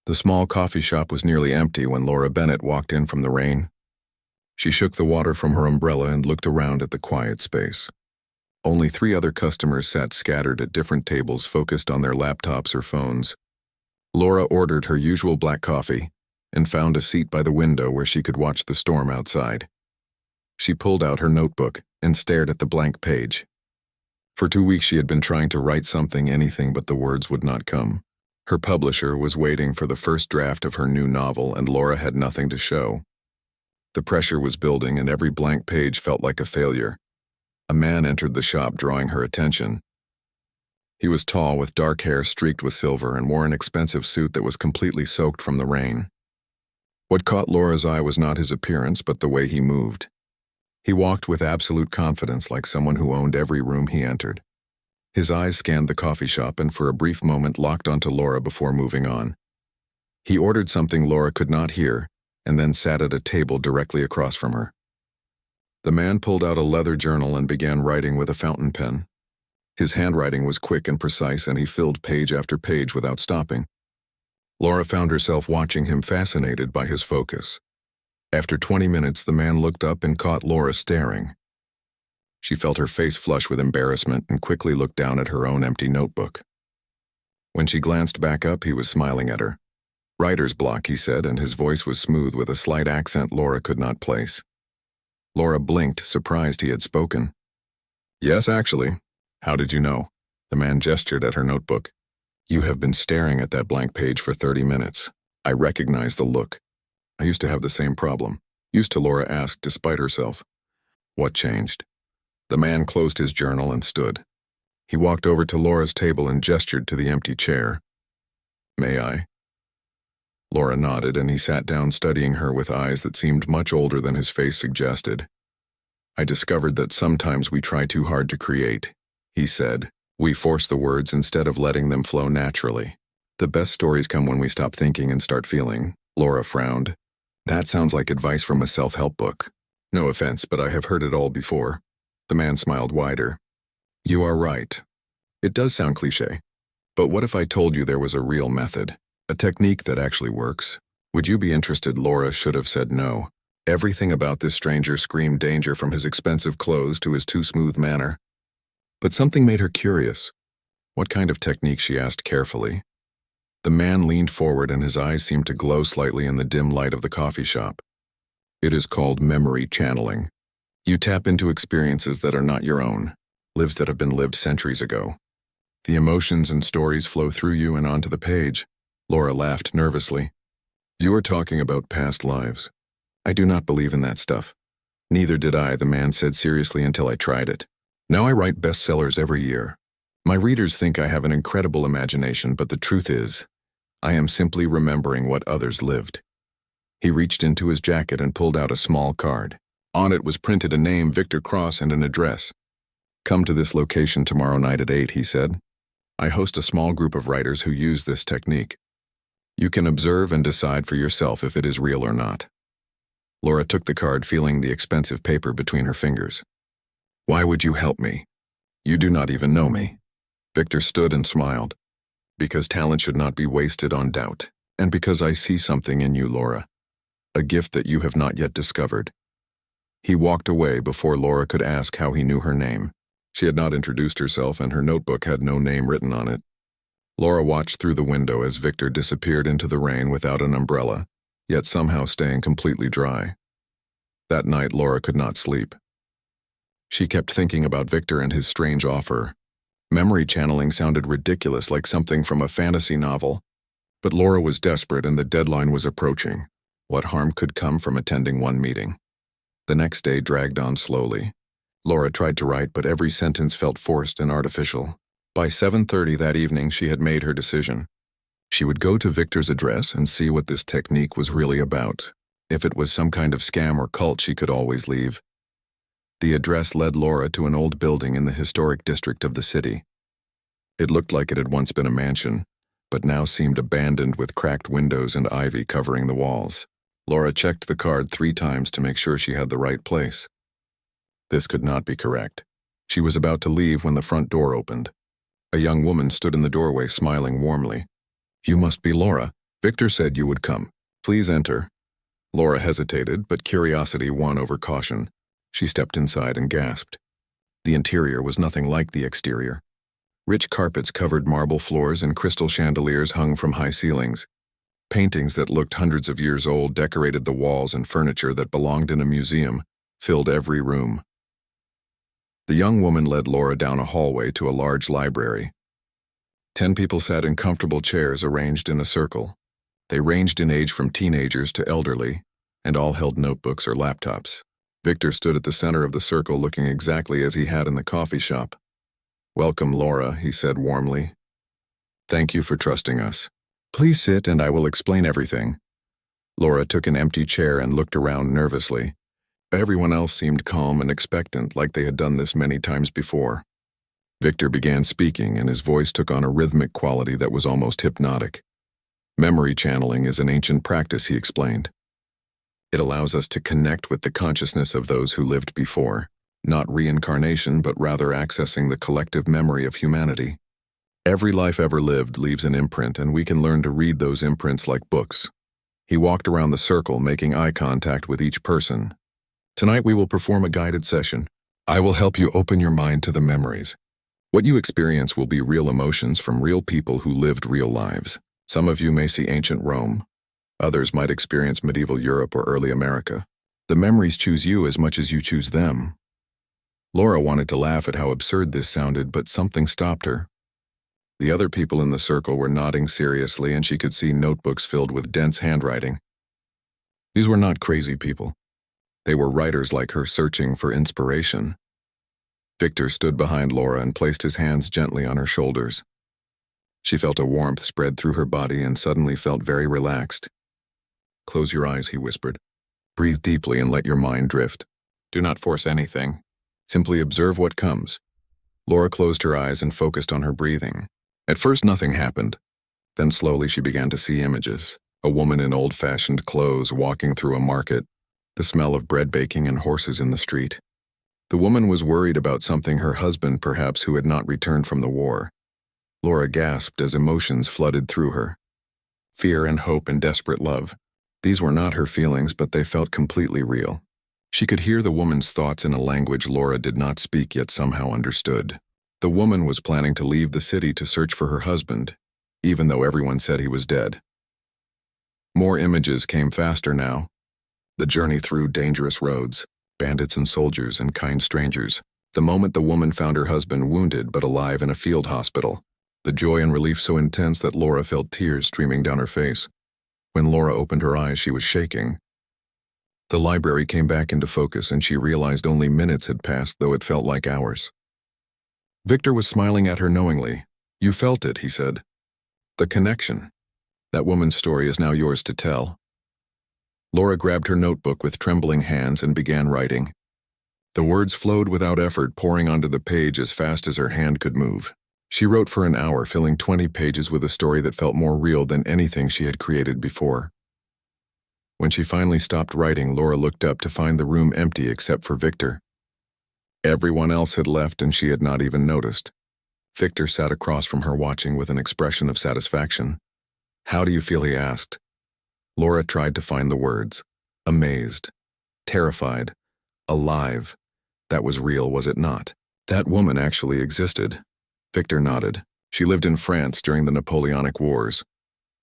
The small coffee shop was nearly empty when Laura Bennett walked in from the rain. She shook the water from her umbrella and looked around at the quiet space. Only 3 other customers sat scattered at different tables focused on their laptops or phones. Laura ordered her usual black coffee and found a seat by the window where she could watch the storm outside. She pulled out her notebook and stared at the blank page. For 2 weeks she had been trying to write something, anything, but the words would not come. Her publisher was waiting for the first draft of her new novel, and Laura had nothing to show. The pressure was building, and every blank page felt like a failure. A man entered the shop, drawing her attention. He was tall, with dark hair streaked with silver, and wore an expensive suit that was completely soaked from the rain. What caught Laura's eye was not his appearance, but the way he moved. He walked with absolute confidence, like someone who owned every room he entered. His eyes scanned the coffee shop and for a brief moment locked onto Laura before moving on. He ordered something Laura could not hear, and then sat at a table directly across from her. The man pulled out a leather journal and began writing with a fountain pen. His handwriting was quick and precise, and he filled page after page without stopping. Laura found herself watching him, fascinated by his focus. After 20 minutes, the man looked up and caught Laura staring. She felt her face flush with embarrassment and quickly looked down at her own empty notebook. When she glanced back up, he was smiling at her. "Writer's block," he said, and his voice was smooth with a slight accent Laura could not place. Laura blinked, surprised he had spoken. "Yes, actually. How did you know?" The man gestured at her notebook. "You have been staring at that blank page for 30 minutes. I recognize the look. I used to have the same problem." "Used to?" Laura asked, despite herself. "What changed?" The man closed his journal and stood. He walked over to Laura's table and gestured to the empty chair. "May I?" Laura nodded, and he sat down, studying her with eyes that seemed much older than his face suggested. "I discovered that sometimes we try too hard to create," he said. "We force the words instead of letting them flow naturally. The best stories come when we stop thinking and start feeling." Laura frowned. "That sounds like advice from a self-help book. No offense, but I have heard it all before." The man smiled wider. "You are right. It does sound cliché. But what if I told you there was a real method? A technique that actually works? Would you be interested?" Laura should have said no. Everything about this stranger screamed danger, from his expensive clothes to his too smooth manner. But something made her curious. "What kind of technique?" she asked carefully. The man leaned forward, and his eyes seemed to glow slightly in the dim light of the coffee shop. "It is called memory channeling. You tap into experiences that are not your own, lives that have been lived centuries ago. The emotions and stories flow through you and onto the page." Laura laughed nervously. "You are talking about past lives. I do not believe in that stuff." "Neither did I," the man said seriously, "until I tried it. Now I write bestsellers every year. My readers think I have an incredible imagination, but the truth is, I am simply remembering what others lived." He reached into his jacket and pulled out a small card. On it was printed a name, Victor Cross, and an address. "Come to this location tomorrow night at 8, he said. "I host a small group of writers who use this technique. You can observe and decide for yourself if it is real or not." Laura took the card, feeling the expensive paper between her fingers. "Why would you help me? You do not even know me." Victor stood and smiled. "Because talent should not be wasted on doubt, and because I see something in you, Laura. A gift that you have not yet discovered." He walked away before Laura could ask how he knew her name. She had not introduced herself, and her notebook had no name written on it. Laura watched through the window as Victor disappeared into the rain without an umbrella, yet somehow staying completely dry. That night, Laura could not sleep. She kept thinking about Victor and his strange offer. Memory channeling sounded ridiculous, like something from a fantasy novel. But Laura was desperate, and the deadline was approaching. What harm could come from attending one meeting? The next day dragged on slowly. Laura tried to write, but every sentence felt forced and artificial. By 7:30 that evening, she had made her decision. She would go to Victor's address and see what this technique was really about. If it was some kind of scam or cult, she could always leave. The address led Laura to an old building in the historic district of the city. It looked like it had once been a mansion, but now seemed abandoned with cracked windows and ivy covering the walls. Laura checked the card 3 times to make sure she had the right place. This could not be correct. She was about to leave when the front door opened. A young woman stood in the doorway, smiling warmly. "You must be Laura." Victor said you would come. Please enter. Laura hesitated, but curiosity won over caution. She stepped inside and gasped. The interior was nothing like the exterior. Rich carpets covered marble floors and crystal chandeliers hung from high ceilings. Paintings that looked hundreds of years old decorated the walls, and furniture that belonged in a museum filled every room. The young woman led Laura down a hallway to a large library. 10 people sat in comfortable chairs arranged in a circle. They ranged in age from teenagers to elderly, and all held notebooks or laptops. Victor stood at the center of the circle looking exactly as he had in the coffee shop. "Welcome, Laura," he said warmly. "Thank you for trusting us. Please sit and I will explain everything." Laura took an empty chair and looked around nervously. Everyone else seemed calm and expectant, like they had done this many times before. Victor began speaking, and his voice took on a rhythmic quality that was almost hypnotic. "Memory channeling is an ancient practice," he explained. "It allows us to connect with the consciousness of those who lived before. Not reincarnation, but rather accessing the collective memory of humanity. Every life ever lived leaves an imprint, and we can learn to read those imprints like books." He walked around the circle, making eye contact with each person. "Tonight we will perform a guided session. I will help you open your mind to the memories. What you experience will be real emotions from real people who lived real lives. Some of you may see ancient Rome. Others might experience medieval Europe or early America. The memories choose you as much as you choose them." Laura wanted to laugh at how absurd this sounded, but something stopped her. The other people in the circle were nodding seriously, and she could see notebooks filled with dense handwriting. These were not crazy people. They were writers like her searching for inspiration. Victor stood behind Laura and placed his hands gently on her shoulders. She felt a warmth spread through her body and suddenly felt very relaxed. "Close your eyes," he whispered. "Breathe deeply and let your mind drift. Do not force anything. Simply observe what comes." Laura closed her eyes and focused on her breathing. At first nothing happened. Then slowly she began to see images. A woman in old-fashioned clothes walking through a market. The smell of bread baking and horses in the street. The woman was worried about something, her husband perhaps, who had not returned from the war. Laura gasped as emotions flooded through her. Fear and hope and desperate love. These were not her feelings, but they felt completely real. She could hear the woman's thoughts in a language Laura did not speak yet somehow understood. The woman was planning to leave the city to search for her husband, even though everyone said he was dead. More images came faster now. The journey through dangerous roads, bandits and soldiers and kind strangers. The moment the woman found her husband wounded but alive in a field hospital. The joy and relief so intense that Laura felt tears streaming down her face. When Laura opened her eyes, she was shaking. The library came back into focus, and she realized only minutes had passed, though it felt like hours. Victor was smiling at her knowingly. "You felt it," he said. "The connection. That woman's story is now yours to tell." Laura grabbed her notebook with trembling hands and began writing. The words flowed without effort, pouring onto the page as fast as her hand could move. She wrote for an hour, filling 20 pages with a story that felt more real than anything she had created before. When she finally stopped writing, Laura looked up to find the room empty except for Victor. Everyone else had left, and she had not even noticed. Victor sat across from her, watching with an expression of satisfaction. "How do you feel?" he asked. Laura tried to find the words. Amazed. Terrified. Alive. That was real, was it not? That woman actually existed. Victor nodded. She lived in France during the Napoleonic Wars.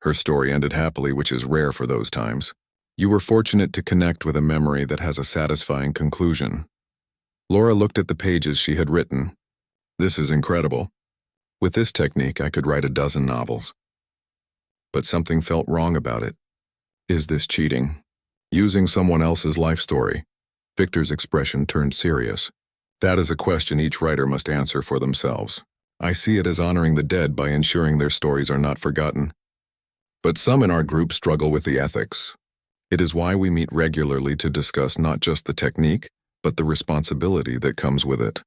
Her story ended happily, which is rare for those times. You were fortunate to connect with a memory that has a satisfying conclusion. Laura looked at the pages she had written. This is incredible. With this technique, I could write a dozen novels. But something felt wrong about it. Is this cheating? Using someone else's life story? Victor's expression turned serious. That is a question each writer must answer for themselves. I see it as honoring the dead by ensuring their stories are not forgotten. But some in our group struggle with the ethics. It is why we meet regularly to discuss not just the technique, but the responsibility that comes with it.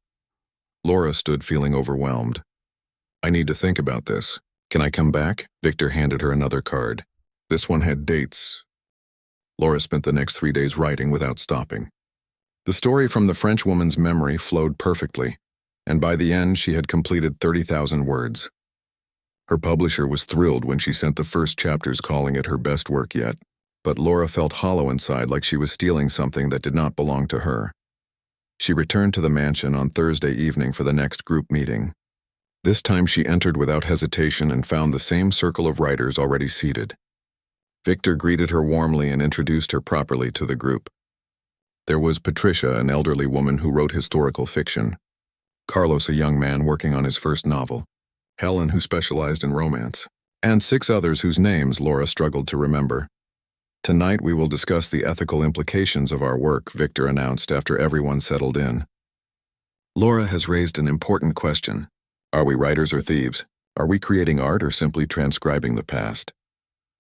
Laura stood feeling overwhelmed. I need to think about this. Can I come back? Victor handed her another card. This one had dates. Laura spent the next 3 days writing without stopping. The story from the French woman's memory flowed perfectly, and by the end she had completed 30,000 words. Her publisher was thrilled when she sent the first chapters, calling it her best work yet. But Laura felt hollow inside, like she was stealing something that did not belong to her. She returned to the mansion on Thursday evening for the next group meeting. This time she entered without hesitation and found the same circle of writers already seated. Victor greeted her warmly and introduced her properly to the group. There was Patricia, an elderly woman who wrote historical fiction; Carlos, a young man working on his first novel; Helen, who specialized in romance; and 6 others whose names Laura struggled to remember. "Tonight we will discuss the ethical implications of our work," Victor announced after everyone settled in. "Laura has raised an important question. Are we writers or thieves? Are we creating art or simply transcribing the past?"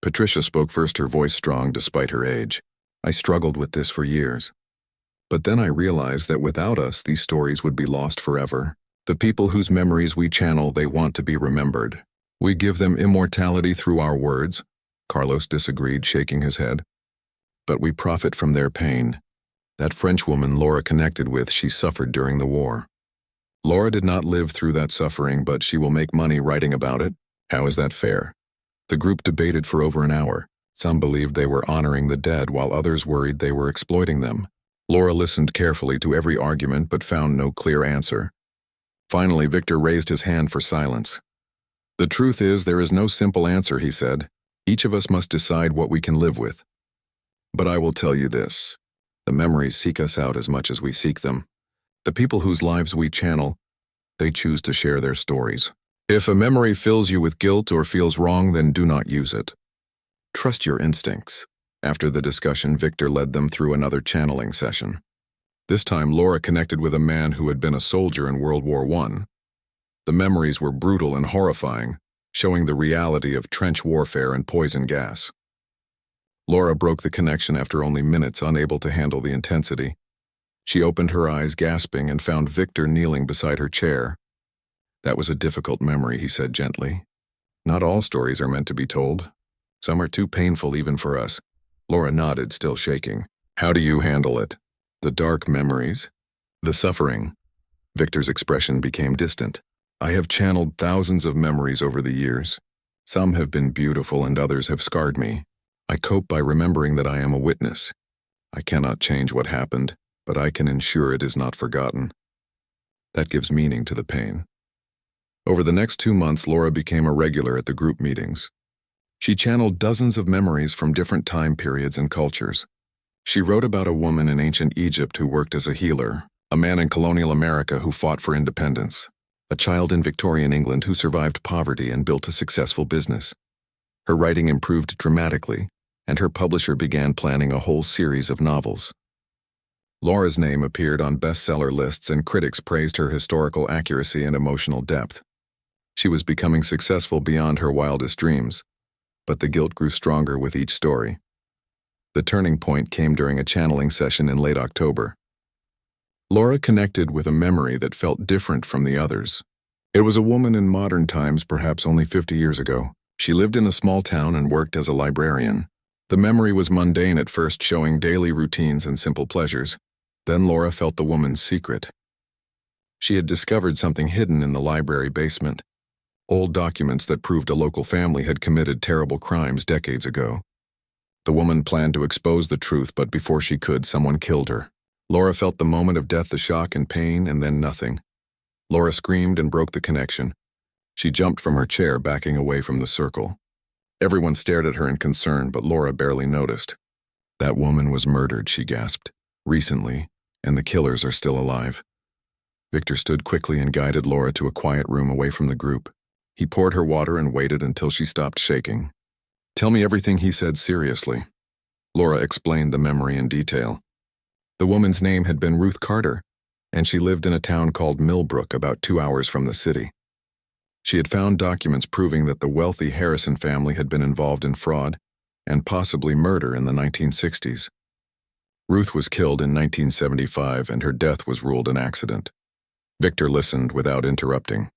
Patricia spoke first, her voice strong despite her age. "I struggled with this for years. But then I realized that without us, these stories would be lost forever. The people whose memories we channel, they want to be remembered. We give them immortality through our words." Carlos disagreed, shaking his head. "But we profit from their pain. That French woman Laura connected with, she suffered during the war. Laura did not live through that suffering, but she will make money writing about it. How is that fair?" The group debated for over an hour. Some believed they were honoring the dead, while others worried they were exploiting them. Laura listened carefully to every argument but found no clear answer. Finally, Victor raised his hand for silence. "The truth is, there is no simple answer," he said. "Each of us must decide what we can live with. But I will tell you this. The memories seek us out as much as we seek them. The people whose lives we channel, they choose to share their stories. If a memory fills you with guilt or feels wrong, then do not use it. Trust your instincts." After the discussion, Victor led them through another channeling session. This time, Laura connected with a man who had been a soldier in World War I. The memories were brutal and horrifying, showing the reality of trench warfare and poison gas. Laura broke the connection after only minutes, unable to handle the intensity. She opened her eyes, gasping, and found Victor kneeling beside her chair. "That was a difficult memory," he said gently. "Not all stories are meant to be told. Some are too painful even for us." Laura nodded, still shaking. "How do you handle it? The dark memories? The suffering?" Victor's expression became distant. "I have channeled thousands of memories over the years. Some have been beautiful and others have scarred me. I cope by remembering that I am a witness. I cannot change what happened, but I can ensure it is not forgotten. That gives meaning to the pain." Over the next 2 months, Laura became a regular at the group meetings. She channeled dozens of memories from different time periods and cultures. She wrote about a woman in ancient Egypt who worked as a healer, a man in colonial America who fought for independence, a child in Victorian England who survived poverty and built a successful business. Her writing improved dramatically, and her publisher began planning a whole series of novels. Laura's name appeared on bestseller lists, and critics praised her historical accuracy and emotional depth. She was becoming successful beyond her wildest dreams. But the guilt grew stronger with each story. The turning point came during a channeling session in late October. Laura connected with a memory that felt different from the others. It was a woman in modern times, perhaps only 50 years ago. She lived in a small town and worked as a librarian. The memory was mundane at first, showing daily routines and simple pleasures. Then Laura felt the woman's secret. She had discovered something hidden in the library basement. Old documents that proved a local family had committed terrible crimes decades ago. The woman planned to expose the truth, but before she could, someone killed her. Laura felt the moment of death, the shock and pain, and then nothing. Laura screamed and broke the connection. She jumped from her chair, backing away from the circle. Everyone stared at her in concern, but Laura barely noticed. "That woman was murdered," she gasped. "Recently, and the killers are still alive." Victor stood quickly and guided Laura to a quiet room away from the group. He poured her water and waited until she stopped shaking. "Tell me everything," he said seriously. Laura explained the memory in detail. The woman's name had been Ruth Carter, and she lived in a town called Millbrook, about 2 hours from the city. She had found documents proving that the wealthy Harrison family had been involved in fraud and possibly murder in the 1960s. Ruth was killed in 1975, and her death was ruled an accident. Victor listened without interrupting.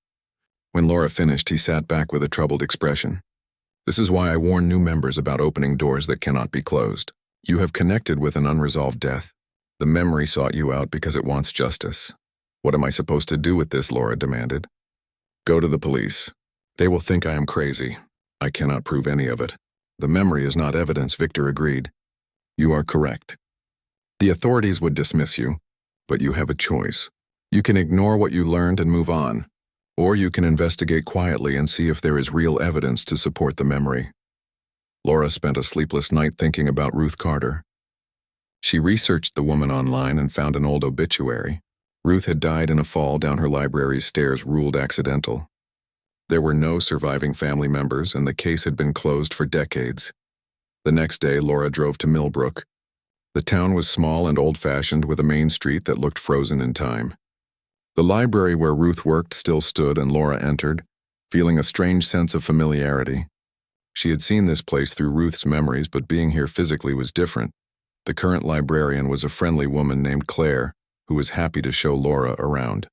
When Laura finished, he sat back with a troubled expression. "This is why I warn new members about opening doors that cannot be closed. You have connected with an unresolved death. The memory sought you out because it wants justice. What am I supposed to do with this?" Laura demanded. "Go to the police. They will think I am crazy. I cannot prove any of it. The memory is not evidence, Victor agreed. You are correct. The authorities would dismiss you, but you have a choice. You can ignore what you learned and move on, or you can investigate quietly and see if there is real evidence to support the memory. Laura spent a sleepless night thinking about Ruth Carter. She researched the woman online and found an old obituary. Ruth had died in a fall down her library's stairs, ruled accidental. There were no surviving family members, and the case had been closed for decades. The next day, Laura drove to Millbrook. The town was small and old-fashioned, with a main street that looked frozen in time. The library where Ruth worked still stood, and Laura entered, feeling a strange sense of familiarity. She had seen this place through Ruth's memories, but being here physically was different. The current librarian was a friendly woman named Claire, who was happy to show Laura around.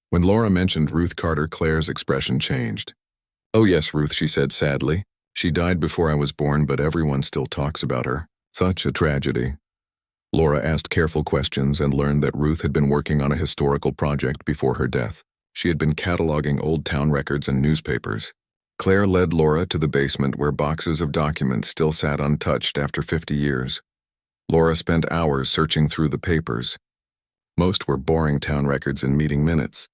When Laura mentioned Ruth Carter, Claire's expression changed. "Oh yes, Ruth," she said sadly. "She died before I was born, but everyone still talks about her. Such a tragedy." Laura asked careful questions and learned that Ruth had been working on a historical project before her death. She had been cataloging old town records and newspapers. Claire led Laura to the basement where boxes of documents still sat untouched after 50 years. Laura spent hours searching through the papers. Most were boring town records and meeting minutes.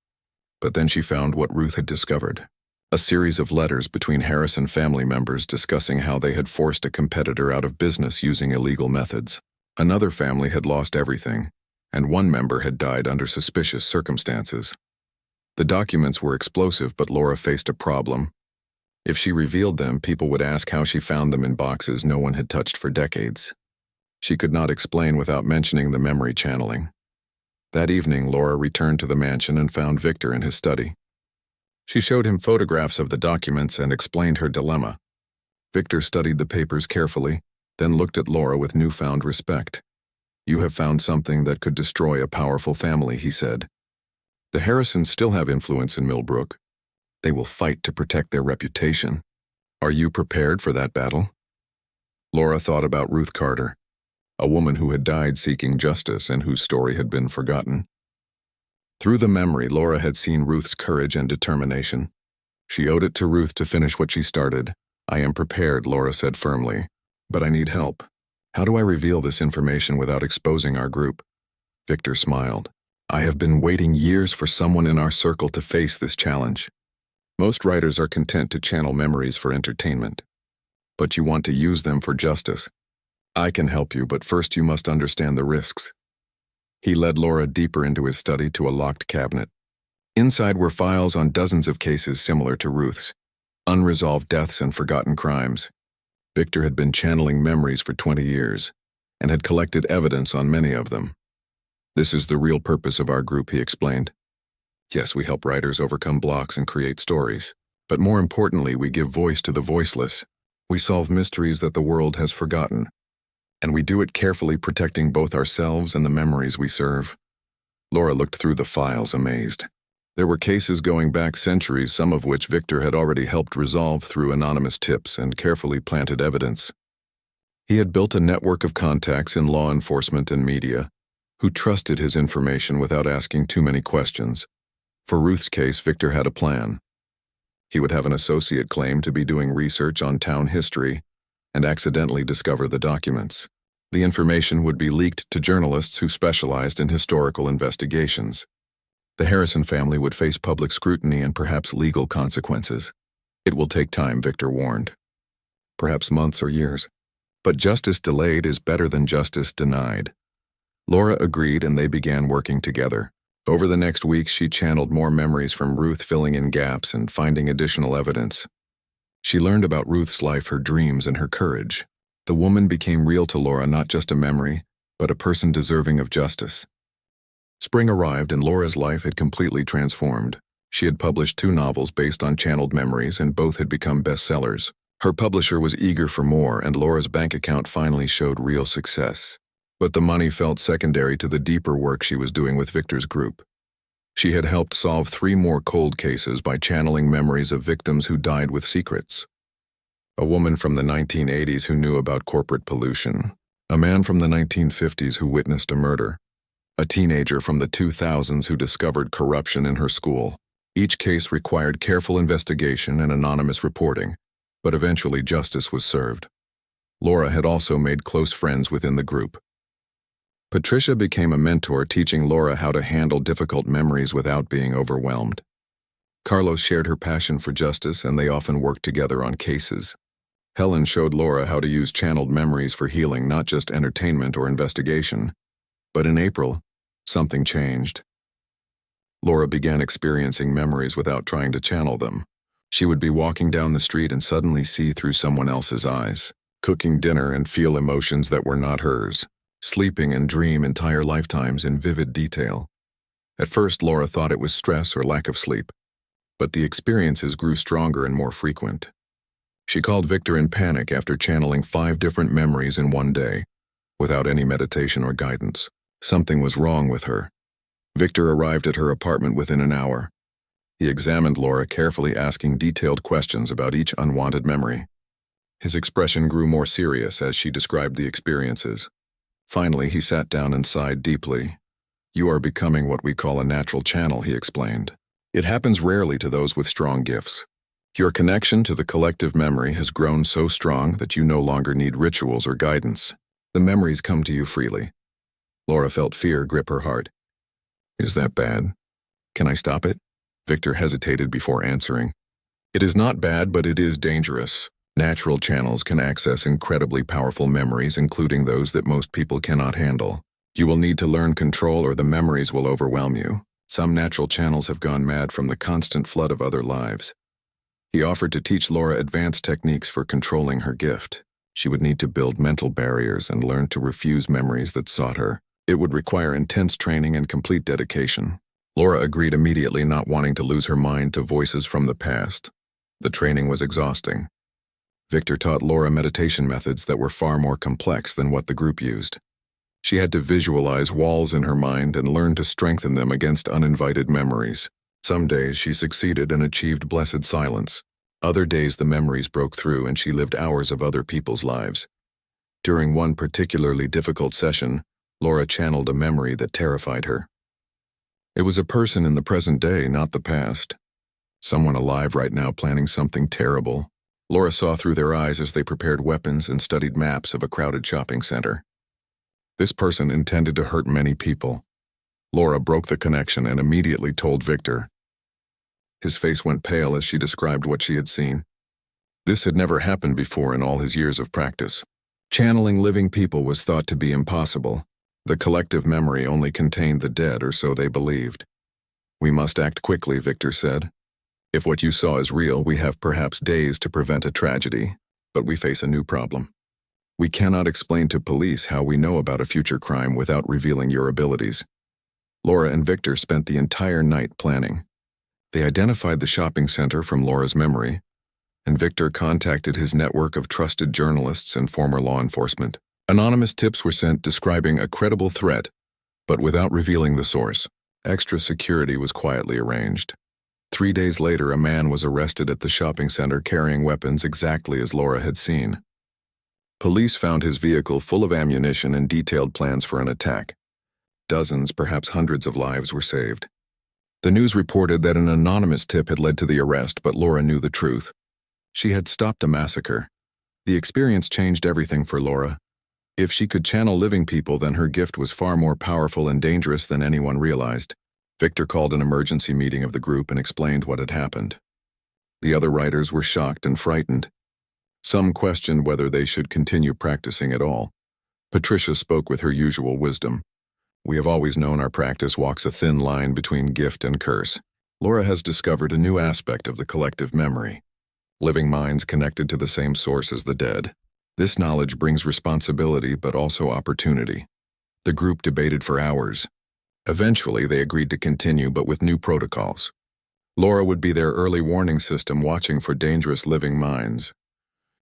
But then she found what Ruth had discovered. A series of letters between Harrison family members discussing how they had forced a competitor out of business using illegal methods. Another family had lost everything, and one member had died under suspicious circumstances. The documents were explosive, but Laura faced a problem. If she revealed them, people would ask how she found them in boxes no one had touched for decades. She could not explain without mentioning the memory channeling. That evening, Laura returned to the mansion and found Victor in his study. She showed him photographs of the documents and explained her dilemma. Victor studied the papers carefully, then looked at Laura with newfound respect. "You have found something that could destroy a powerful family," he said. "The Harrisons still have influence in Millbrook. They will fight to protect their reputation. Are you prepared for that battle?" Laura thought about Ruth Carter, a woman who had died seeking justice and whose story had been forgotten. Through the memory, Laura had seen Ruth's courage and determination. She owed it to Ruth to finish what she started. "I am prepared," Laura said firmly, "but I need help. How do I reveal this information without exposing our group?" Victor smiled. "I have been waiting years for someone in our circle to face this challenge. Most writers are content to channel memories for entertainment, but you want to use them for justice. I can help you, but first you must understand the risks." He led Laura deeper into his study to a locked cabinet. Inside were files on dozens of cases similar to Ruth's, unresolved deaths and forgotten crimes. Victor had been channeling memories for 20 years and had collected evidence on many of them. "This is the real purpose of our group," he explained. "Yes, we help writers overcome blocks and create stories, but more importantly, we give voice to the voiceless. We solve mysteries that the world has forgotten. And we do it carefully, protecting both ourselves and the memories we serve." Laura looked through the files, amazed. There were cases going back centuries, some of which Victor had already helped resolve through anonymous tips and carefully planted evidence. He had built a network of contacts in law enforcement and media who trusted his information without asking too many questions. For Ruth's case, Victor had a plan. He would have an associate claim to be doing research on town history and accidentally discover the documents. The information would be leaked to journalists who specialized in historical investigations. The Harrison family would face public scrutiny and perhaps legal consequences. "It will take time," Victor warned. "Perhaps months or years. But justice delayed is better than justice denied." Laura agreed, and they began working together. Over the next weeks, she channeled more memories from Ruth, filling in gaps and finding additional evidence. She learned about Ruth's life, her dreams, and her courage. The woman became real to Laura, not just a memory, but a person deserving of justice. Spring arrived, and Laura's life had completely transformed. She had published 2 novels based on channeled memories, and both had become bestsellers. Her publisher was eager for more, and Laura's bank account finally showed real success. But the money felt secondary to the deeper work she was doing with Victor's group. She had helped solve 3 more cold cases by channeling memories of victims who died with secrets. A woman from the 1980s who knew about corporate pollution. A man from the 1950s who witnessed a murder. A teenager from the 2000s who discovered corruption in her school. Each case required careful investigation and anonymous reporting, but eventually justice was served. Laura had also made close friends within the group. Patricia became a mentor, teaching Laura how to handle difficult memories without being overwhelmed. Carlos shared her passion for justice, and they often worked together on cases. Helen showed Laura how to use channeled memories for healing, not just entertainment or investigation. But in April, something changed. Laura began experiencing memories without trying to channel them. She would be walking down the street and suddenly see through someone else's eyes, cooking dinner and feel emotions that were not hers, sleeping and dream entire lifetimes in vivid detail. At first, Laura thought it was stress or lack of sleep, but the experiences grew stronger and more frequent. She called Victor in panic after channeling 5 different memories in one day, without any meditation or guidance. Something was wrong with her. Victor arrived at her apartment within an hour. He examined Laura carefully, asking detailed questions about each unwanted memory. His expression grew more serious as she described the experiences. Finally, he sat down and sighed deeply. "You are becoming what we call a natural channel," he explained. "It happens rarely to those with strong gifts. Your connection to the collective memory has grown so strong that you no longer need rituals or guidance. The memories come to you freely." Laura felt fear grip her heart. "Is that bad? Can I stop it?" Victor hesitated before answering. "It is not bad, but it is dangerous. Natural channels can access incredibly powerful memories, including those that most people cannot handle. You will need to learn control, or the memories will overwhelm you. Some natural channels have gone mad from the constant flood of other lives." He offered to teach Laura advanced techniques for controlling her gift. She would need to build mental barriers and learn to refuse memories that sought her. It would require intense training and complete dedication. Laura agreed immediately, not wanting to lose her mind to voices from the past. The training was exhausting. Victor taught Laura meditation methods that were far more complex than what the group used. She had to visualize walls in her mind and learn to strengthen them against uninvited memories. Some days she succeeded and achieved blessed silence. Other days the memories broke through and she lived hours of other people's lives. During one particularly difficult session, Laura channeled a memory that terrified her. It was a person in the present day, not the past. Someone alive right now planning something terrible. Laura saw through their eyes as they prepared weapons and studied maps of a crowded shopping center. This person intended to hurt many people. Laura broke the connection and immediately told Victor. His face went pale as she described what she had seen. This had never happened before in all his years of practice. Channeling living people was thought to be impossible. The collective memory only contained the dead, or so they believed. "We must act quickly," Victor said. "If what you saw is real, we have perhaps days to prevent a tragedy, but we face a new problem. We cannot explain to police how we know about a future crime without revealing your abilities." Laura and Victor spent the entire night planning. They identified the shopping center from Laura's memory, and Victor contacted his network of trusted journalists and former law enforcement. Anonymous tips were sent describing a credible threat, but without revealing the source. Extra security was quietly arranged. 3 days later, a man was arrested at the shopping center carrying weapons exactly as Laura had seen. Police found his vehicle full of ammunition and detailed plans for an attack. Dozens, perhaps hundreds of lives were saved. The news reported that an anonymous tip had led to the arrest, but Laura knew the truth. She had stopped a massacre. The experience changed everything for Laura. If she could channel living people, then her gift was far more powerful and dangerous than anyone realized. Victor called an emergency meeting of the group and explained what had happened. The other writers were shocked and frightened. Some questioned whether they should continue practicing at all. Patricia spoke with her usual wisdom. "We have always known our practice walks a thin line between gift and curse. Laura has discovered a new aspect of the collective memory. Living minds connected to the same source as the dead. This knowledge brings responsibility but also opportunity." The group debated for hours. Eventually, they agreed to continue, but with new protocols. Laura would be their early warning system, watching for dangerous living minds.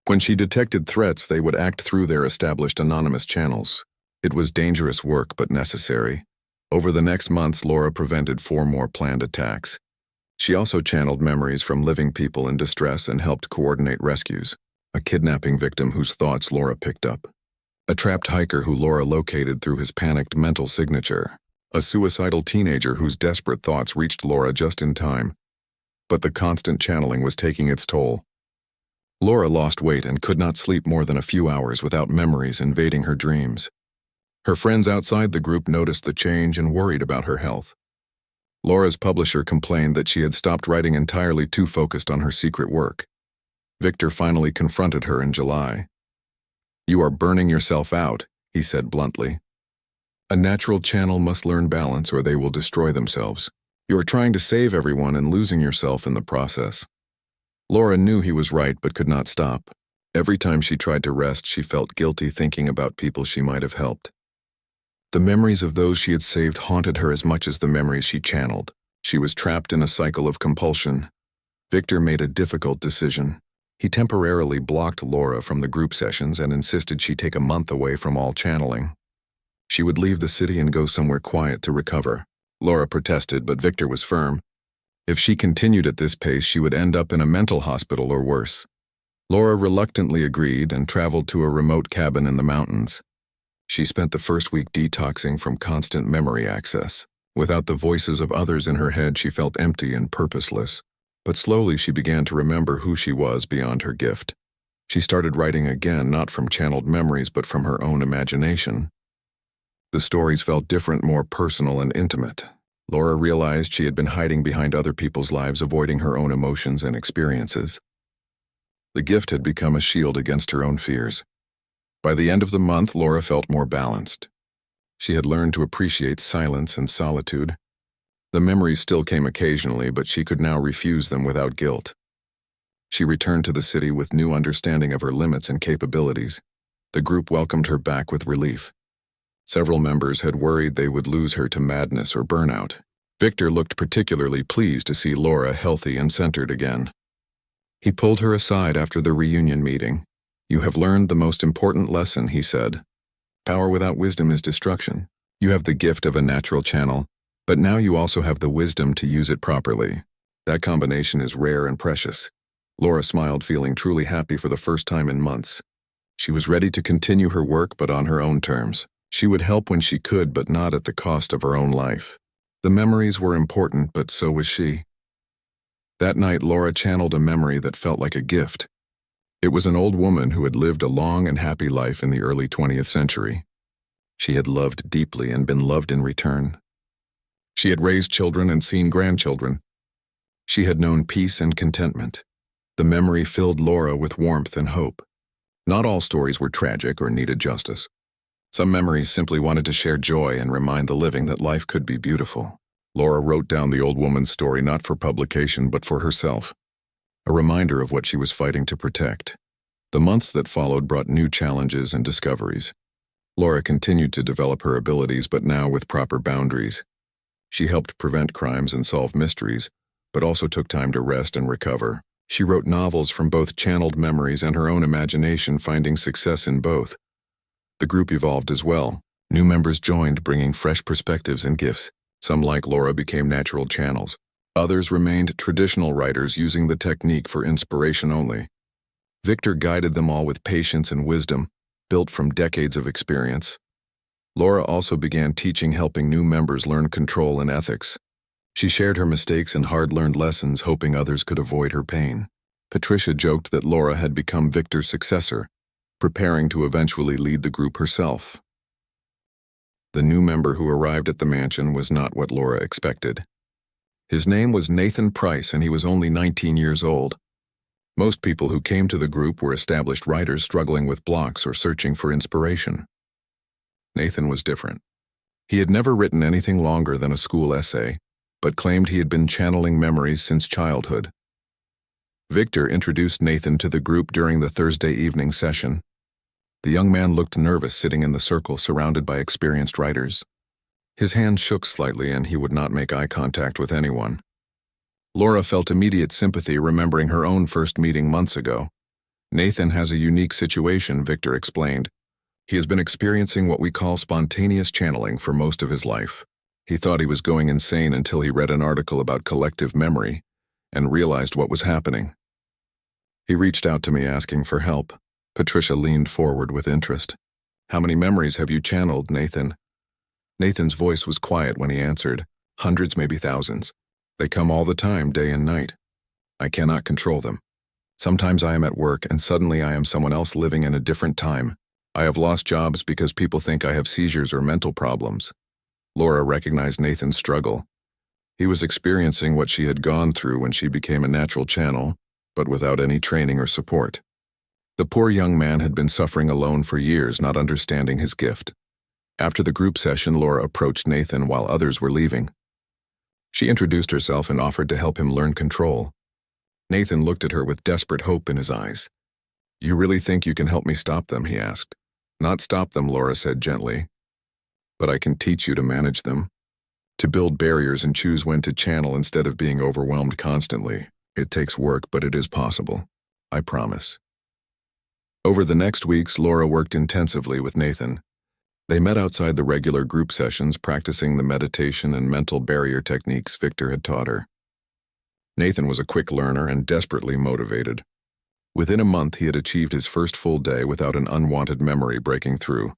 When she detected threats, they would act through their established anonymous channels. It was dangerous work, but necessary. Over the next months, Laura prevented 4 more planned attacks. She also channeled memories from living people in distress and helped coordinate rescues. A kidnapping victim whose thoughts Laura picked up. A trapped hiker who Laura located through his panicked mental signature. A suicidal teenager whose desperate thoughts reached Laura just in time. but the constant channeling was taking its toll. Laura lost weight and could not sleep more than a few hours without memories invading her dreams. Her friends outside the group noticed the change and worried about her health. Laura's publisher complained that she had stopped writing entirely too focused on her secret work. Victor finally confronted her in July. "You are burning yourself out," he said bluntly. "A natural channel must learn balance or they will destroy themselves. You are trying to save everyone and losing yourself in the process." Laura knew he was right but could not stop. Every time she tried to rest, she felt guilty thinking about people she might have helped. The memories of those she had saved haunted her as much as the memories she channeled. She was trapped in a cycle of compulsion. Victor made a difficult decision. He temporarily blocked Laura from the group sessions and insisted she take a month away from all channeling. She would leave the city and go somewhere quiet to recover. Laura protested, but Victor was firm. If she continued at this pace, she would end up in a mental hospital or worse. Laura reluctantly agreed and traveled to a remote cabin in the mountains. She spent the first week detoxing from constant memory access. Without the voices of others in her head, she felt empty and purposeless. But slowly she began to remember who she was beyond her gift. She started writing again, not from channeled memories, but from her own imagination. The stories felt different, more personal and intimate. Laura realized she had been hiding behind other people's lives, avoiding her own emotions and experiences. The gift had become a shield against her own fears. By the end of the month, Laura felt more balanced. She had learned to appreciate silence and solitude. The memories still came occasionally, but she could now refuse them without guilt. She returned to the city with new understanding of her limits and capabilities. The group welcomed her back with relief. Several members had worried they would lose her to madness or burnout. Victor looked particularly pleased to see Laura healthy and centered again. He pulled her aside after the reunion meeting. "You have learned the most important lesson," he said. "Power without wisdom is destruction. You have the gift of a natural channel, but now you also have the wisdom to use it properly. That combination is rare and precious." Laura smiled, feeling truly happy for the first time in months. She was ready to continue her work, but on her own terms. She would help when she could, but not at the cost of her own life. The memories were important, but so was she. That night, Laura channeled a memory that felt like a gift. It was an old woman who had lived a long and happy life in the early 20th century. She had loved deeply and been loved in return. She had raised children and seen grandchildren. She had known peace and contentment. The memory filled Laura with warmth and hope. Not all stories were tragic or needed justice. Some memories simply wanted to share joy and remind the living that life could be beautiful. Laura wrote down the old woman's story not for publication but for herself, a reminder of what she was fighting to protect. The months that followed brought new challenges and discoveries. Laura continued to develop her abilities, but now with proper boundaries. She helped prevent crimes and solve mysteries, but also took time to rest and recover. She wrote novels from both channeled memories and her own imagination, finding success in both. The group evolved as well. New members joined, bringing fresh perspectives and gifts. Some, like Laura, became natural channels. Others remained traditional writers, using the technique for inspiration only. Victor guided them all with patience and wisdom, built from decades of experience. Laura also began teaching, helping new members learn control and ethics. She shared her mistakes and hard-learned lessons, hoping others could avoid her pain. Patricia joked that Laura had become Victor's successor, preparing to eventually lead the group herself. The new member who arrived at the mansion was not what Laura expected. His name was Nathan Price, and he was only 19 years old. Most people who came to the group were established writers struggling with blocks or searching for inspiration. Nathan was different. He had never written anything longer than a school essay, but claimed he had been channeling memories since childhood. Victor introduced Nathan to the group during the Thursday evening session. The young man looked nervous, sitting in the circle surrounded by experienced writers. His hand shook slightly and he would not make eye contact with anyone. Laura felt immediate sympathy, remembering her own first meeting months ago. "Nathan has a unique situation," Victor explained. "He has been experiencing what we call spontaneous channeling for most of his life. He thought he was going insane until he read an article about collective memory and realized what was happening. He reached out to me asking for help." Patricia leaned forward with interest. "How many memories have you channeled, Nathan?" Nathan's voice was quiet when he answered. "Hundreds, maybe thousands. They come all the time, day and night. I cannot control them. Sometimes I am at work and suddenly I am someone else living in a different time. I have lost jobs because people think I have seizures or mental problems. Laura recognized Nathan's struggle. He was experiencing what she had gone through when she became a natural channel, but without any training or support. The poor young man had been suffering alone for years, not understanding his gift. After the group session, Laura approached Nathan while others were leaving. She introduced herself and offered to help him learn control. Nathan looked at her with desperate hope in his eyes. "You really think you can help me stop them?" he asked. "Not stop them," Laura said gently. "But I can teach you to manage them. To build barriers and choose when to channel instead of being overwhelmed constantly. It takes work, but it is possible. I promise." Over the next weeks, Laura worked intensively with Nathan. They met outside the regular group sessions, practicing the meditation and mental barrier techniques Victor had taught her. Nathan was a quick learner and desperately motivated. Within a month, he had achieved his first full day without an unwanted memory breaking through.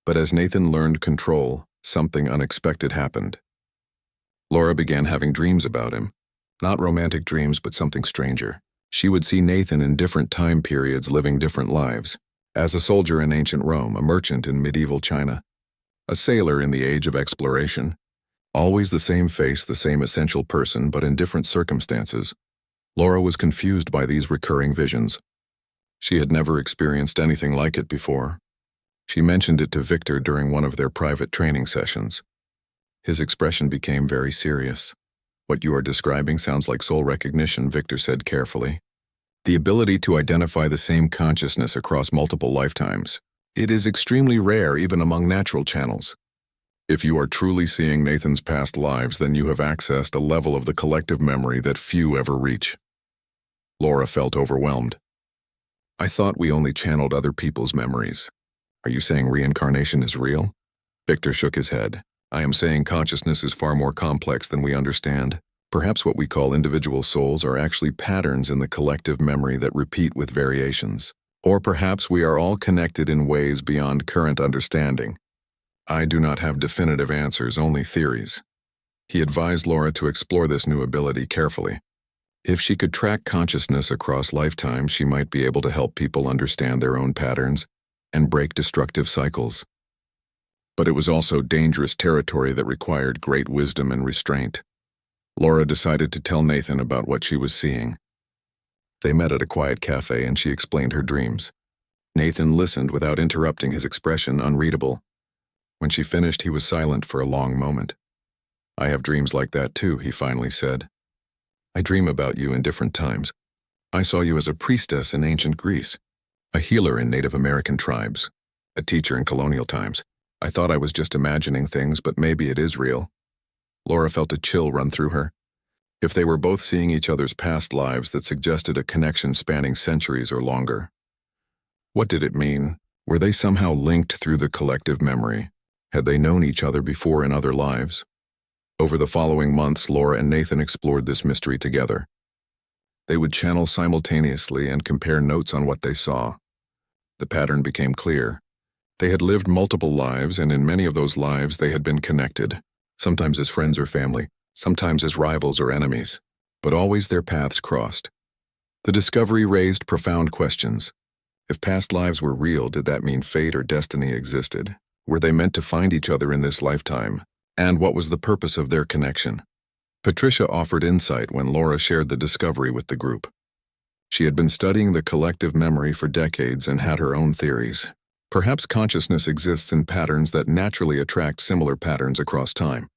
But as Nathan learned control, something unexpected happened. Laura began having dreams about him. Not romantic dreams, but something stranger. She would see Nathan in different time periods living different lives. As a soldier in ancient Rome, a merchant in medieval China, a sailor in the age of exploration. Always the same face, the same essential person, but in different circumstances. Laura was confused by these recurring visions. She had never experienced anything like it before. She mentioned it to Victor during one of their private training sessions. His expression became very serious. "What you are describing sounds like soul recognition," Victor said carefully. "The ability to identify the same consciousness across multiple lifetimes. It is extremely rare even among natural channels. If you are truly seeing Nathan's past lives, then you have accessed a level of the collective memory that few ever reach." Laura felt overwhelmed. "I thought we only channeled other people's memories. Are you saying reincarnation is real?" Victor shook his head. "I am saying consciousness is far more complex than we understand. Perhaps what we call individual souls are actually patterns in the collective memory that repeat with variations. Or perhaps we are all connected in ways beyond current understanding. I do not have definitive answers, only theories." He advised Laura to explore this new ability carefully. If she could track consciousness across lifetimes, she might be able to help people understand their own patterns and break destructive cycles. But it was also dangerous territory that required great wisdom and restraint. Laura decided to tell Nathan about what she was seeing. They met at a quiet cafe and she explained her dreams. Nathan listened without interrupting, his expression unreadable. When she finished, he was silent for a long moment. "I have dreams like that too," he finally said. "I dream about you in different times. I saw you as a priestess in ancient Greece, a healer in Native American tribes, a teacher in colonial times. I thought I was just imagining things, but maybe it is real." Laura felt a chill run through her. If they were both seeing each other's past lives, that suggested a connection spanning centuries or longer. What did it mean? Were they somehow linked through the collective memory? Had they known each other before in other lives? Over the following months, Laura and Nathan explored this mystery together. They would channel simultaneously and compare notes on what they saw. The pattern became clear. They had lived multiple lives, and in many of those lives they had been connected, sometimes as friends or family, sometimes as rivals or enemies, but always their paths crossed. The discovery raised profound questions. If past lives were real, did that mean fate or destiny existed? Were they meant to find each other in this lifetime? And what was the purpose of their connection? Patricia offered insight when Laura shared the discovery with the group. She had been studying the collective memory for decades and had her own theories. Perhaps consciousness exists in patterns that naturally attract similar patterns across time.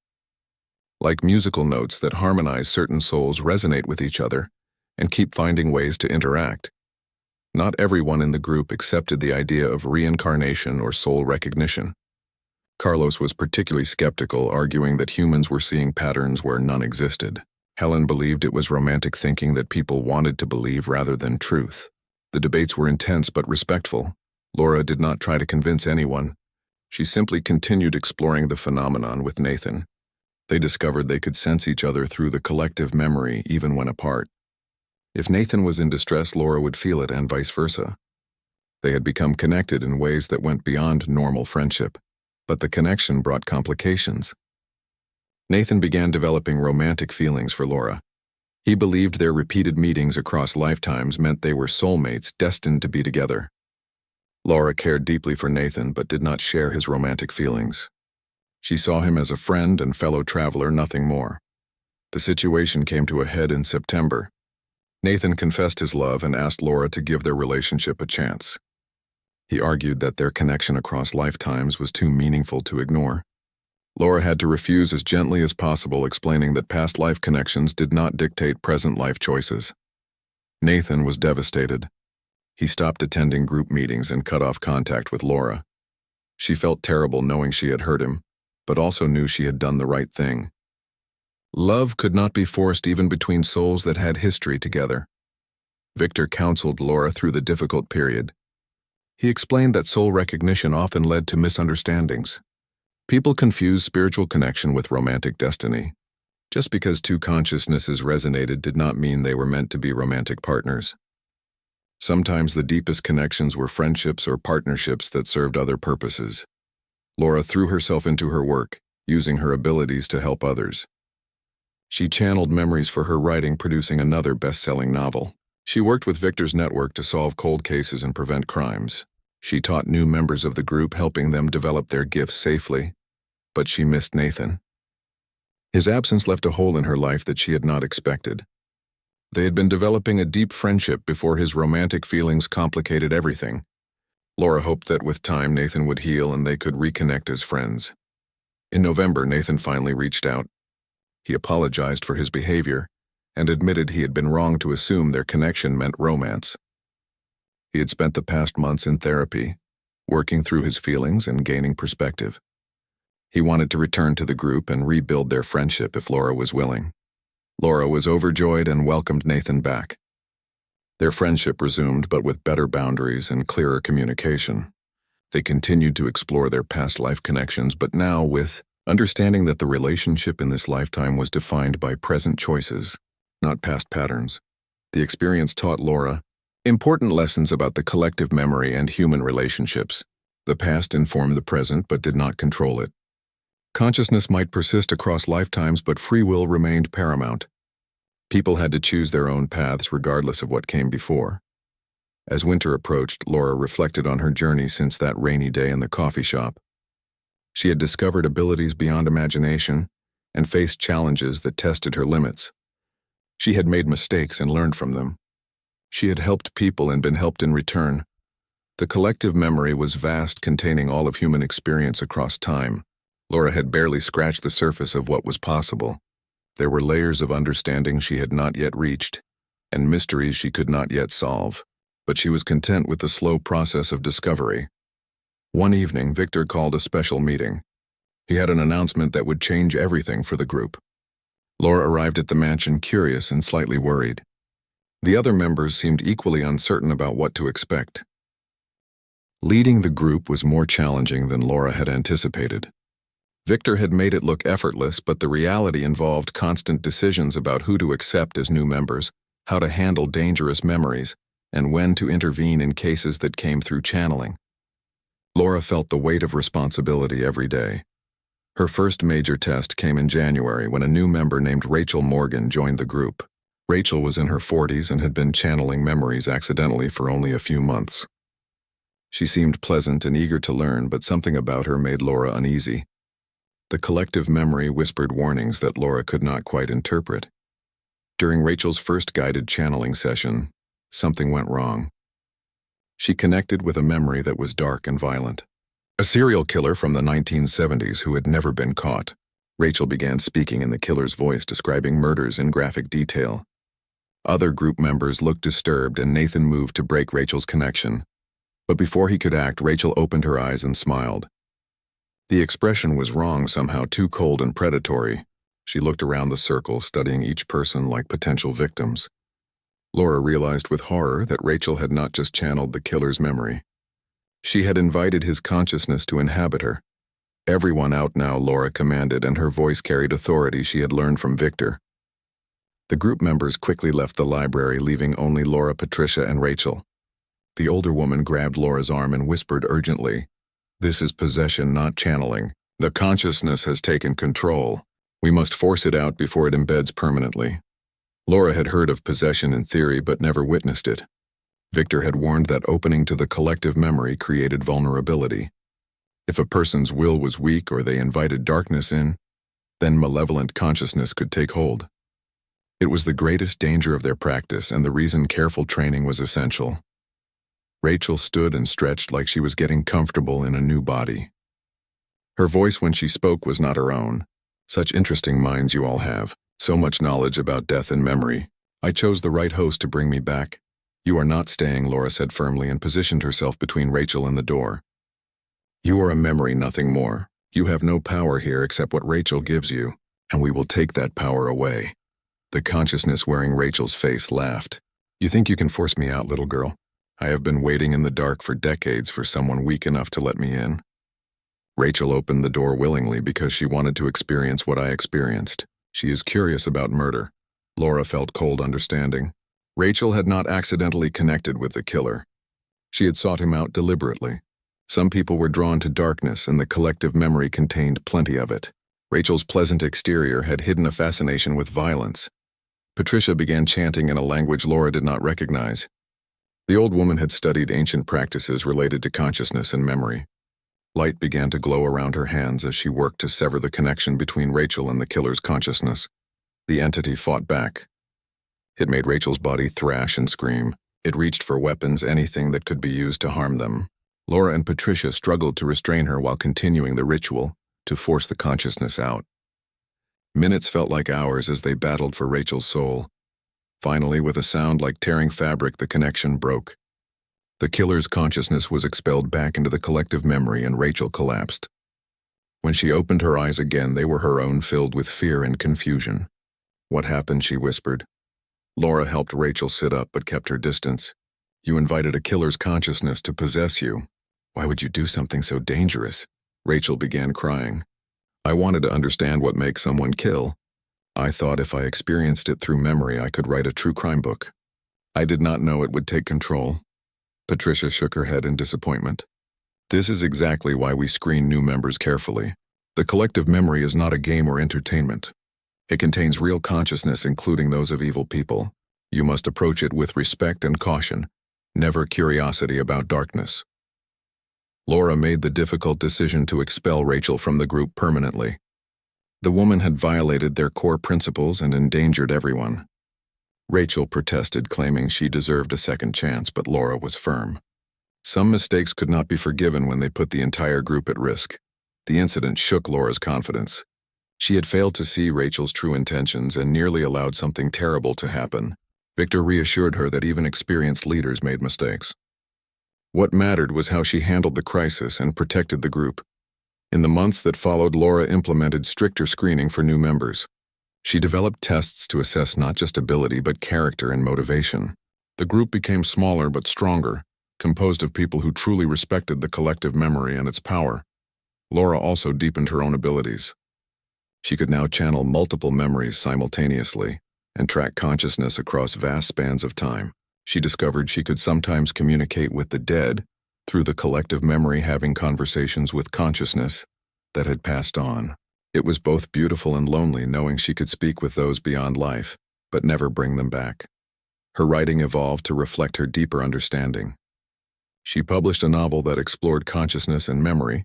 Like musical notes that harmonize, certain souls resonate with each other and keep finding ways to interact. Not everyone in the group accepted the idea of reincarnation or soul recognition. Carlos was particularly skeptical, arguing that humans were seeing patterns where none existed. Helen believed it was romantic thinking that people wanted to believe rather than truth. The debates were intense but respectful. Laura did not try to convince anyone. She simply continued exploring the phenomenon with Nathan. They discovered they could sense each other through the collective memory even when apart. If Nathan was in distress, Laura would feel it, and vice versa. They had become connected in ways that went beyond normal friendship, but the connection brought complications. Nathan began developing romantic feelings for Laura. He believed their repeated meetings across lifetimes meant they were soulmates destined to be together. Laura cared deeply for Nathan but did not share his romantic feelings. She saw him as a friend and fellow traveler, nothing more. The situation came to a head in September. Nathan confessed his love and asked Laura to give their relationship a chance. He argued that their connection across lifetimes was too meaningful to ignore. Laura had to refuse as gently as possible, explaining that past life connections did not dictate present life choices. Nathan was devastated. He stopped attending group meetings and cut off contact with Laura. She felt terrible knowing she had hurt him, but also knew she had done the right thing. Love could not be forced even between souls that had history together. Victor counseled Laura through the difficult period. He explained that soul recognition often led to misunderstandings. People confuse spiritual connection with romantic destiny. Just because two consciousnesses resonated did not mean they were meant to be romantic partners. Sometimes the deepest connections were friendships or partnerships that served other purposes. Laura threw herself into her work, using her abilities to help others. She channeled memories for her writing, producing another best-selling novel. She worked with Victor's network to solve cold cases and prevent crimes. She taught new members of the group, helping them develop their gifts safely. But she missed Nathan. His absence left a hole in her life that she had not expected. They had been developing a deep friendship before his romantic feelings complicated everything. Laura hoped that with time Nathan would heal and they could reconnect as friends. In November, Nathan finally reached out. He apologized for his behavior and admitted he had been wrong to assume their connection meant romance. He had spent the past months in therapy, working through his feelings and gaining perspective. He wanted to return to the group and rebuild their friendship if Laura was willing. Laura was overjoyed and welcomed Nathan back. Their friendship resumed, but with better boundaries and clearer communication. They continued to explore their past life connections, but now with understanding that the relationship in this lifetime was defined by present choices, not past patterns. The experience taught Laura important lessons about the collective memory and human relationships. The past informed the present but did not control it. Consciousness might persist across lifetimes, but free will remained paramount. People had to choose their own paths regardless of what came before. As winter approached, Laura reflected on her journey since that rainy day in the coffee shop. She had discovered abilities beyond imagination and faced challenges that tested her limits. She had made mistakes and learned from them. She had helped people and been helped in return. The collective memory was vast, containing all of human experience across time. Laura had barely scratched the surface of what was possible. There were layers of understanding she had not yet reached, and mysteries she could not yet solve, but she was content with the slow process of discovery. One evening, Victor called a special meeting. He had an announcement that would change everything for the group. Laura arrived at the mansion curious and slightly worried. The other members seemed equally uncertain about what to expect. Leading the group was more challenging than Laura had anticipated. Victor had made it look effortless, but the reality involved constant decisions about who to accept as new members, how to handle dangerous memories, and when to intervene in cases that came through channeling. Laura felt the weight of responsibility every day. Her first major test came in January when a new member named Rachel Morgan joined the group. Rachel was in her 40s and had been channeling memories accidentally for only a few months. She seemed pleasant and eager to learn, but something about her made Laura uneasy. The collective memory whispered warnings that Laura could not quite interpret. During Rachel's first guided channeling session, something went wrong. She connected with a memory that was dark and violent. A serial killer from the 1970s who had never been caught. Rachel began speaking in the killer's voice, describing murders in graphic detail. Other group members looked disturbed, and Nathan moved to break Rachel's connection. But before he could act, Rachel opened her eyes and smiled. The expression was wrong, somehow too cold and predatory. She looked around the circle, studying each person like potential victims. Laura realized with horror that Rachel had not just channeled the killer's memory. She had invited his consciousness to inhabit her. Everyone out now, Laura commanded, and her voice carried authority she had learned from Victor. The group members quickly left the library, leaving only Laura, Patricia, and Rachel. The older woman grabbed Laura's arm and whispered urgently, "This is possession, not channeling. The consciousness has taken control. We must force it out before it embeds permanently." Laura had heard of possession in theory but never witnessed it. Victor had warned that opening to the collective memory created vulnerability. If a person's will was weak or they invited darkness in, then malevolent consciousness could take hold. It was the greatest danger of their practice and the reason careful training was essential. Rachel stood and stretched like she was getting comfortable in a new body. Her voice when she spoke was not her own. Such interesting minds you all have, so much knowledge about death and memory. I chose the right host to bring me back. You are not staying, Laura said firmly and positioned herself between Rachel and the door. You are a memory, nothing more. You have no power here except what Rachel gives you, and we will take that power away. The consciousness wearing Rachel's face laughed. You think you can force me out, little girl? I have been waiting in the dark for decades for someone weak enough to let me in. Rachel opened the door willingly because she wanted to experience what I experienced. She is curious about murder. Laura felt cold understanding. Rachel had not accidentally connected with the killer. She had sought him out deliberately. Some people were drawn to darkness, and the collective memory contained plenty of it. Rachel's pleasant exterior had hidden a fascination with violence. Patricia began chanting in a language Laura did not recognize. The old woman had studied ancient practices related to consciousness and memory. Light began to glow around her hands as she worked to sever the connection between Rachel and the killer's consciousness. The entity fought back. It made Rachel's body thrash and scream. It reached for weapons, anything that could be used to harm them. Laura and Patricia struggled to restrain her while continuing the ritual, to force the consciousness out. Minutes felt like hours as they battled for Rachel's soul. Finally, with a sound like tearing fabric, the connection broke. The killer's consciousness was expelled back into the collective memory and Rachel collapsed. When she opened her eyes again, they were her own, filled with fear and confusion. What happened, she whispered. Laura helped Rachel sit up but kept her distance. You invited a killer's consciousness to possess you. Why would you do something so dangerous? Rachel began crying. I wanted to understand what makes someone kill. I thought if I experienced it through memory, I could write a true crime book. I did not know it would take control. Patricia shook her head in disappointment. This is exactly why we screen new members carefully. The collective memory is not a game or entertainment. It contains real consciousness, including those of evil people. You must approach it with respect and caution, never curiosity about darkness. Laura made the difficult decision to expel Rachel from the group permanently. The woman had violated their core principles and endangered everyone. Rachel protested, claiming she deserved a second chance, but Laura was firm. Some mistakes could not be forgiven when they put the entire group at risk. The incident shook Laura's confidence. She had failed to see Rachel's true intentions and nearly allowed something terrible to happen. Victor reassured her that even experienced leaders made mistakes. What mattered was how she handled the crisis and protected the group. In the months that followed, Laura implemented stricter screening for new members. She developed tests to assess not just ability but character and motivation. The group became smaller but stronger, composed of people who truly respected the collective memory and its power. Laura also deepened her own abilities. She could now channel multiple memories simultaneously and track consciousness across vast spans of time. She discovered she could sometimes communicate with the dead through the collective memory, having conversations with consciousness that had passed on. It was both beautiful and lonely knowing she could speak with those beyond life, but never bring them back. Her writing evolved to reflect her deeper understanding. She published a novel that explored consciousness and memory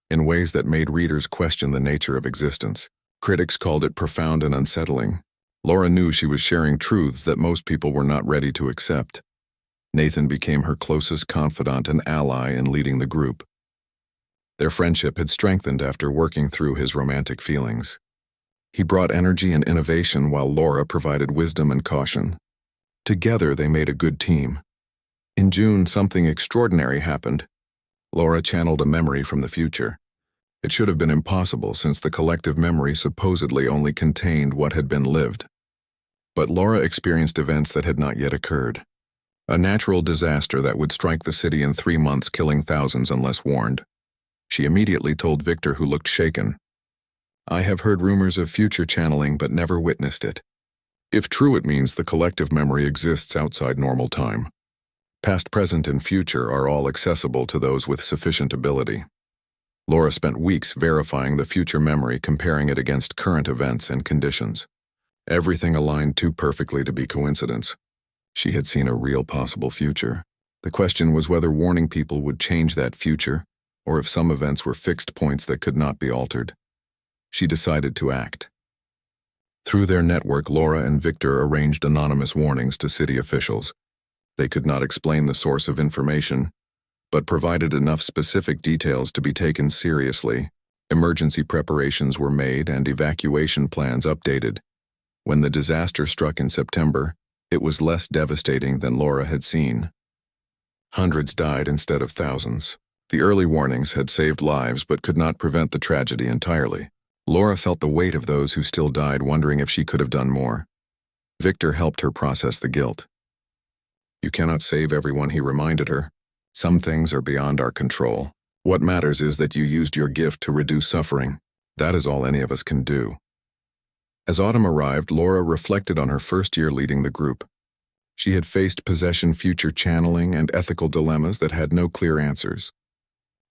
in ways that made readers question the nature of existence. Critics called it profound and unsettling. Laura knew she was sharing truths that most people were not ready to accept. Nathan became her closest confidant and ally in leading the group. Their friendship had strengthened after working through his romantic feelings. He brought energy and innovation while Laura provided wisdom and caution. Together they made a good team. In June, something extraordinary happened. Laura channeled a memory from the future. It should have been impossible since the collective memory supposedly only contained what had been lived. But Laura experienced events that had not yet occurred. A natural disaster that would strike the city in 3 months, killing thousands unless warned. She immediately told Victor, who looked shaken. I have heard rumors of future channeling but never witnessed it. If true, it means the collective memory exists outside normal time. Past, present, and future are all accessible to those with sufficient ability. Laura spent weeks verifying the future memory, comparing it against current events and conditions. Everything aligned too perfectly to be coincidence. She had seen a real possible future. The question was whether warning people would change that future, or if some events were fixed points that could not be altered. She decided to act. Through their network, Laura and Victor arranged anonymous warnings to city officials. They could not explain the source of information, but provided enough specific details to be taken seriously. Emergency preparations were made and evacuation plans updated. When the disaster struck in September, it was less devastating than Laura had seen. Hundreds died instead of thousands. The early warnings had saved lives but could not prevent the tragedy entirely. Laura felt the weight of those who still died, wondering if she could have done more. Victor helped her process the guilt. "You cannot save everyone," he reminded her. "Some things are beyond our control. What matters is that you used your gift to reduce suffering. That is all any of us can do." As autumn arrived, Laura reflected on her first year leading the group. She had faced possession, future channeling, and ethical dilemmas that had no clear answers.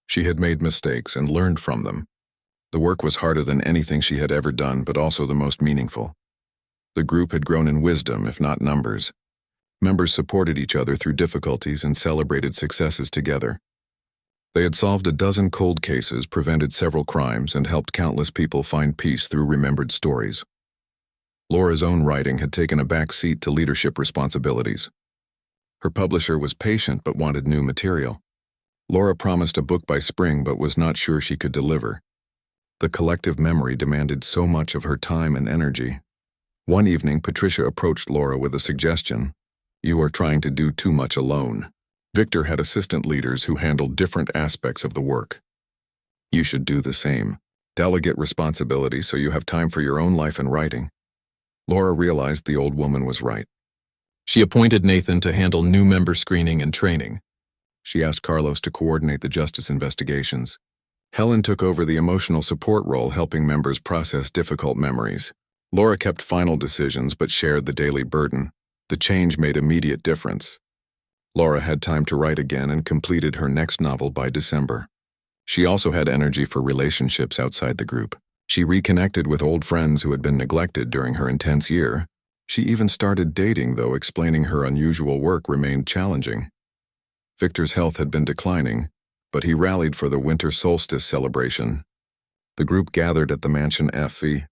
She had made mistakes and learned from them. The work was harder than anything she had ever done, but also the most meaningful. The group had grown in wisdom, if not numbers. Members supported each other through difficulties and celebrated successes together. They had solved a dozen cold cases, prevented several crimes, and helped countless people find peace through remembered stories. Laura's own writing had taken a back seat to leadership responsibilities. Her publisher was patient but wanted new material. Laura promised a book by spring but was not sure she could deliver. The collective memory demanded so much of her time and energy. One evening, Patricia approached Laura with a suggestion. "You are trying to do too much alone." Victor had assistant leaders who handled different aspects of the work. "You should do the same. Delegate responsibility so you have time for your own life and writing." Laura realized the old woman was right. She appointed Nathan to handle new member screening and training. She asked Carlos to coordinate the justice investigations. Helen took over the emotional support role, helping members process difficult memories. Laura kept final decisions but shared the daily burden. The change made immediate difference. Laura had time to write again and completed her next novel by December. She also had energy for relationships outside the group. She reconnected with old friends who had been neglected during her intense year. She even started dating, though explaining her unusual work remained challenging. Victor's health had been declining, but he rallied for the winter solstice celebration. The group gathered at the mansion HFY